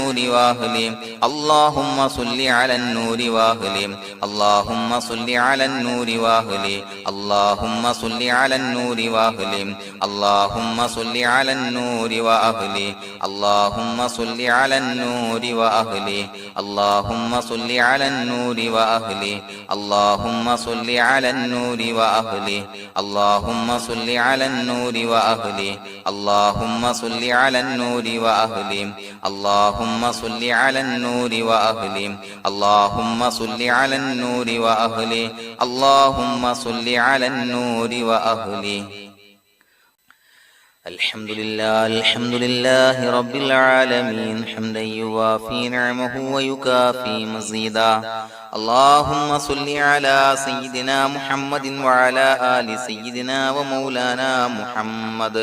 النور وأهله اللهم صل على النور وأهله اللهم صل على النور وأهله اللهم صل على النور وأهله اللهم صل على النور وأهله اللهم صل على النور وأهله اللهم صل على النور وأهله اللهم صل على النور وأهله اللهم صل على النور وأهله اللهم صل على النور وأهله اللهم صل على النور وأهله اللهم صل على النور وأهله اللهم صل على النور وأهله الحمد لله رب العالمين حمدا يوافي نعمه ويكافي مزيدا اللهم صل على سيدنا محمد وعلى آل سيدنا ومولانا محمد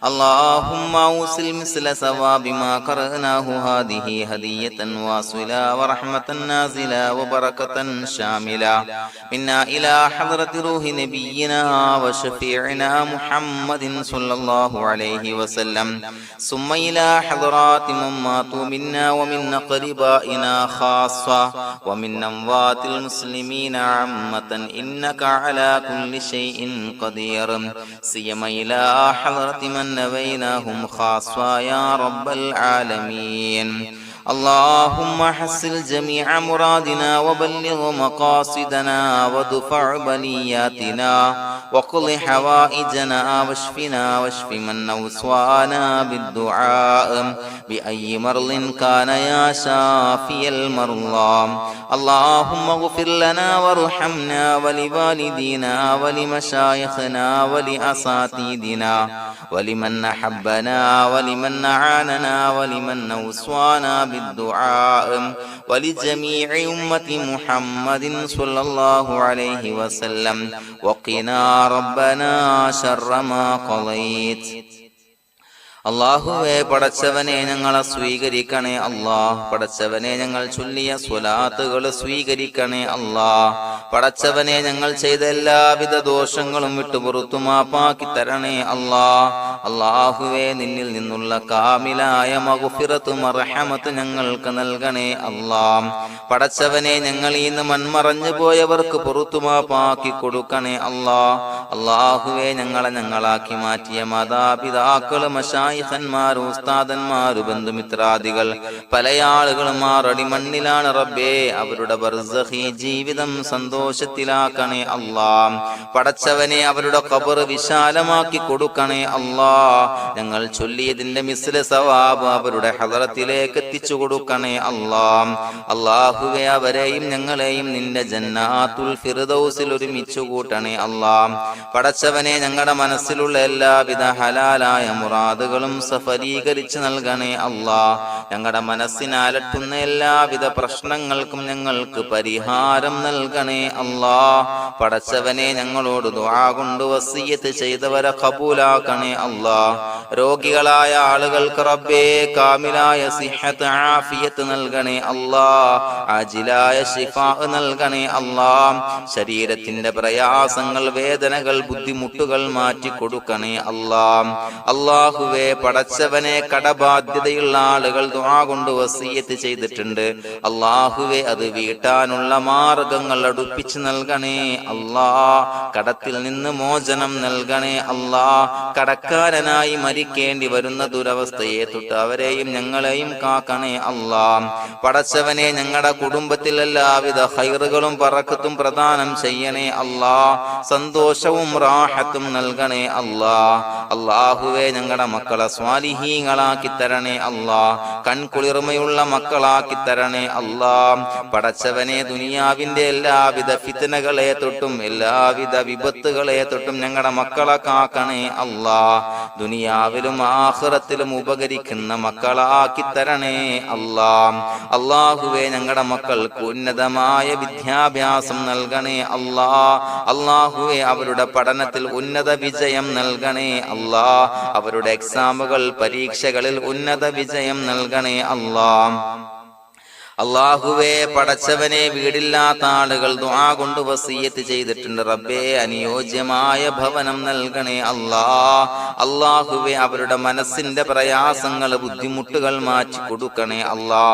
اللهم أوصل مثل ثواب ما قرأناه هذه هدية واصلة ورحمة نازلة وبركة شاملة منا إلى حضرة روح نبينا وشفيعنا محمد صلى الله عليه وسلم ثم إلى حضرات من ماتوا منا ومن أقربائنا خاصة ومن أموات المسلمين عامة إنك على كل شيء قدير سيما إلى حضرة من نبيناهم خاصة يا رب العالمين اللهم حصل جميع مرادنا وبلغ مقاصدنا ودفع بلياتنا وقض حوائجنا واشفنا واشف من أوصانا بالدعاء بأي مرض كان يا شافي المرضى اللهم اغفر لنا وارحمنا ولوالدينا ولمشايخنا ولأساتذتنا ولمن أحبنا ولمن أعاننا ولمن أوصانا بالدعاء ولجميع أمة محمد صلى الله عليه وسلم وقنا ربنا شر ما قضيت അല്ലാഹുവേ പടച്ചവനെ ഞങ്ങളെ സ്വീകരിക്കണേ അല്ലാഹ് പടച്ചവനെ ഞങ്ങൾ ചൊല്ലിയ സ്വലാത്തുകൾ സ്വീകരിക്കണേ അല്ലാഹ് പടച്ചവനെ ഞങ്ങൾ ചെയ്ത എല്ലാവിധ ദോഷങ്ങളും വിട്ടുപുറത്തു മാപ്പാക്കി തരണേ അല്ലാഹ് അല്ലാഹുവേ നിന്നിൽ നിന്നുള്ള കാമിലായ മഗ്ഫിറത്തും റഹ്മത്തും ഞങ്ങൾക്ക് നൽകണേ അല്ലാഹ് പടച്ചവനെ ഞങ്ങൾ ഇന്ന് മൺമറഞ്ഞു പോയവർക്ക് പുറത്തു മാപ്പാക്കി കൊടുക്കണേ അല്ലാഹ് അല്ലാഹുവേ ഞങ്ങളാക്കി മാറ്റിയ മാതാപിതാക്കളും ഖന്മാർ ഉസ്താദന്മാർ ബന്ധുമിത്രാദികൾ പല ആളുകളും ആറടി മണ്ണിലാണ് റബ്ബേ അവരുടെ ബർസഖി ജീവിതം സന്തോഷത്തിലാക്കണേ അല്ലാഹ് പടച്ചവനെ അവരുടെ ഖബർ വിശാലമാക്കി കൊടുക്കണേ അല്ലാഹ് ഞങ്ങൾ ചൊല്ലിയതിന്റെ മിസ്ല സവാബ് അവരുടെ ഹദറത്തിലേക്ക് എത്തിച്ചു കൊടുക്കണേ അല്ലാഹ് അല്ലാഹുവേ അവരെയും ഞങ്ങളെയും നിന്റെ ജന്നാത്തുൽ ഫിർദൗസിൽ ഒരുമിച്ചു കൂട്ടണേ അല്ലാഹ് പടച്ചവനെ ഞങ്ങളുടെ മനസ്സിലുള്ള എല്ലാവിധ ഹലാലായ മുറാദുകളും സഫലീകരിച്ച് നൽകണേ അല്ലാഹ് ഞങ്ങളുടെ മനസ്സിനെ അലട്ടുന്ന എല്ലാവിധ പ്രശ്നങ്ങൾക്കും ഞങ്ങൾക്ക് പരിഹാരം നൽകണേ അല്ലാഹ് പടച്ചവനെ ഞങ്ങളോട് ദുആ കൊണ്ട് വസിയ്യത്ത് ചെയ്തവരെ ഖബൂലാക്കണേ അല്ലാഹ് രോഗികളായ ആളുകൾക്ക് റബ്ബേ കാമിലായ സിഹത്ത് ആഫിയത്ത് നൽകണേ അല്ലാഹ് ആജിലായ ശിഫാ നൽകണേ അല്ലാഹ് ശരീരത്തിന്റെ പ്രയാസങ്ങൾ വേദനകൾ ബുദ്ധിമുട്ടുകൾ മാറ്റി കൊടുക്കണേ അല്ലാഹ് അല്ലാഹുവേ പടച്ചവനെ കടബാധ്യതയുള്ള ആളുകൾ ദുആ കൊണ്ട് വസിയ്യത്ത് ചെയ്തിട്ടുണ്ട് അല്ലാഹുവേ അത് വീട്ടാനുള്ള മാർഗങ്ങൾ അടുപ്പിച്ച് നൽകണേ അല്ലാഹ് കടത്തിൽ നിന്ന് മോചനം നൽകണേ അല്ലാഹ് കടക്കാരനായി മരിക്കേണ്ടി വരുന്ന ദുരവസ്ഥയെ തൊട്ട് അവരെയും ഞങ്ങളെയും കാക്കണേ അല്ലാഹ് പടച്ചവനെ ഞങ്ങളുടെ കുടുംബത്തിൽ എല്ലാവിധ ഖൈറുകളും ബറക്കത്തും പ്രദാനം ചെയ്യണേ അല്ലാഹ് സന്തോഷവും റാഹത്തും നൽകണേ അല്ലാഹ് അല്ലാഹുവേ ഞങ്ങളുടെ മക്കളെ സ്വാലിഹീങ്ങളാക്കി തരണേ അല്ലാഹ് കൺകുളിർമയുള്ള മക്കളാക്കി തരണേ അല്ലാഹ് പടച്ചവനെ ദുനിയാവിന്റെ എല്ലാവിധ ഫിത്നകളെ തൊട്ടും എല്ലാവിധ വിപത്തുകളെ തൊട്ടും ഞങ്ങളുടെ മക്കളെ കാക്കണേ അല്ലാഹ് ദുനിയാവിലും ആഖിറത്തിലും ഉപകരിക്കുന്ന മക്കളാക്കി തരണേ അല്ലാഹ് അല്ലാഹുവേ ഞങ്ങളുടെ മക്കൾക്ക് ഉന്നതമായ വിദ്യാഭ്യാസം നൽകണേ അല്ലാഹ് അല്ലാഹുവേ അവരുടെ പഠനത്തിൽ ഉന്നത വിജയം നൽകണേ അല്ലാഹ് അവരുടെ എക്സാമുകൾ പരീക്ഷകളിൽ ഉന്നത വിജയം നൽകണേ അല്ലാഹ് അല്ലാഹുവേ, പടച്ചവനെ, വീടില്ലാത്ത ആളുകൾ ദുആ കൊണ്ട് വസിയ്യത്ത് ചെയ്തിട്ടുണ്ട്. റബ്ബേ, അനുയോജ്യമായ ഭവനം നൽകണേ അല്ലാ. അല്ലാഹുവേ, അവരുടെ മനസ്സിന്റെ പ്രയാസങ്ങൾ, ബുദ്ധിമുട്ടുകൾ മാറ്റി കൊടുക്കണേ അല്ലാ.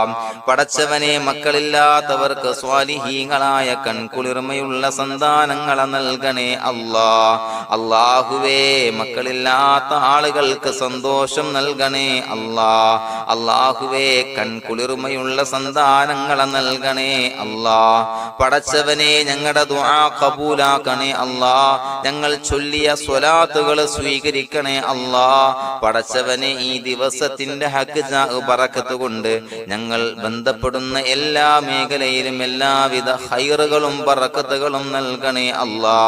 പടച്ചവനെ, മക്കളില്ലാത്തവർക്ക് സ്വാലിഹീങ്ങളായ കൺകുളിർമയുള്ള സന്താനങ്ങളെ നൽകണേ അല്ലാ. അല്ലാഹുവേ, മക്കളില്ലാത്ത ആളുകൾക്ക് സന്തോഷം നൽകണേ അല്ലാ. അല്ലാഹുവേ, കൺകുളിർമയുള്ള സന്താനങ്ങളെ നൽകണേ അല്ലാ. പടച്ചവനെ, ഞങ്ങളുടെ ദുആ ഖബൂലാക്കണേ അല്ലാ. ഞങ്ങൾ ചൊല്ലിയ സ്വലാത്തുകൾ സ്വീകരിക്കണേ അല്ലാ. പടച്ചവനെ, ഈ ദിവസത്തിന്റെ ഹഖ് ബറക്കത്ത് കൊണ്ട് ഞങ്ങൾ ബന്ധപ്പെടുന്ന എല്ലാ മേഖലയിലും എല്ലാവിധ ഖൈറുകളും ബറക്കത്തുകളും നൽകണേ അല്ലാ.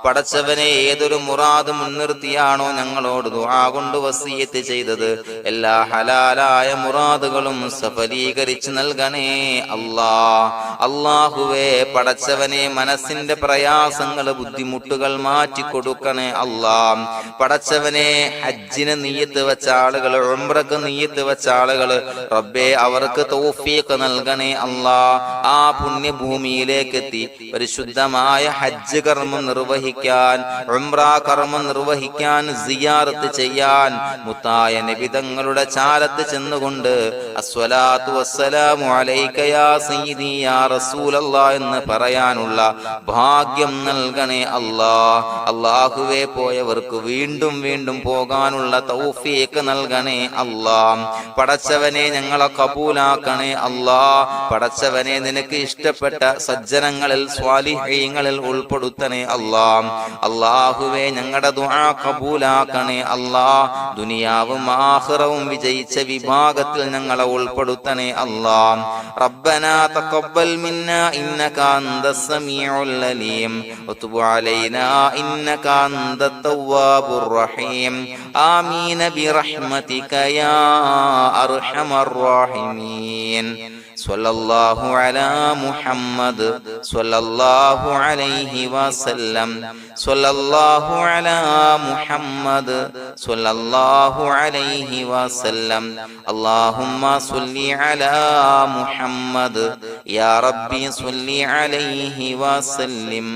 പടച്ചവനെ, ഏതൊരു മുറാദ് മുൻനിർത്തിയാണോ ഞങ്ങളോട് ദുആ കൊണ്ട് വസിയ്യത്ത് ചെയ്തത്, എല്ലാ ഹലാലായ മുറാദുകളും സഫലീകരിച്ച് നൽകണേ അല്ലാ. അല്ലാഹുവേ, പടച്ചവനെ, മനസ്സിന്റെ പ്രയാസങ്ങൾ, ബുദ്ധിമുട്ടുകൾ മാറ്റി കൊടുക്കണേ അല്ലാ. പടച്ചവനെ, ഹജ്ജിന് നിയ്യത്ത് വെച്ച ആളുകൾ, ഉംറക്ക് നിയ്യത്ത് വെച്ച ആളുകൾ, റബ്ബേ, അവർക്ക് തൗഫീഖ് നൽകണേ അല്ലാ. ആ പുണ്യഭൂമിയിലേക്ക് എത്തി പരിശുദ്ധമായ ഹജ്ജ് കർമ്മം നിർവഹിക്കാൻ, ഉംറ കർമ്മം നിർവഹിക്കാൻ, സിയാറത്ത് ചെയ്യാൻ, മുത്തായ നബി തങ്ങളുടെ ചാരത്ത് ചെന്നുകൊണ്ട് അസ്സലാത്തു വസ്സലാമു അലൈക യാ സയ്യിദി യാ റസൂലല്ലാഹ് എന്ന് പറയാനുള്ള ഭാഗ്യം നൽകണേ അല്ലാ. അല്ലാഹുവേ, പോയവർക്ക് വീണ്ടും വീണ്ടും പോകാനുള്ള തൗഫീഖ് നൽകണേ അല്ലാ. പടച്ചവനെ, ഞങ്ങളെ കബൂലാക്കണേ അല്ലാ. പടച്ചവനെ, നിനക്ക് ഇഷ്ടപ്പെട്ട സജ്ജനങ്ങളിൽ, സ്വാലിഹീങ്ങളിൽ ഉൾപ്പെടുത്തണേ അല്ലാ. അല്ലാഹുവേ, ഞങ്ങളുടെ ദുആ കബൂലാക്കണേ അല്ലാ. ദുനിയാവും ആഖിറവും വിജയിച്ച വിഭാഗത്തിൽ ഞങ്ങളെ ഉൾപ്പെടുത്തണേ അല്ലാ. റബ്ബനാ തഖബ്ബൽ മിന്നാ ഇന്നക അൻതസ് സമീഉൽ അലീം വതുബ് അലൈനാ ഇന്നക അൻതത് തവ്വാബുർ റഹീം. ആമീൻ ബിറഹ്മതിക യാ അർഹമർ റഹീമീൻ. സ്വല്ലല്ലാഹു അലാ മുഹമ്മദ് സ്വല്ലല്ലാഹു അലൈഹി വസല്ലം. സ്വല്ലല്ലാഹു അലാ മുഹമ്മദ് സ്വല്ലല്ലാഹു അലൈഹി വസല്ലം. അല്ലാഹുമ്മ സ്വല്ലി അലാ മുഹമ്മദ് യാ റബ്ബി സ്വല്ലി അലൈഹി വസല്ലം.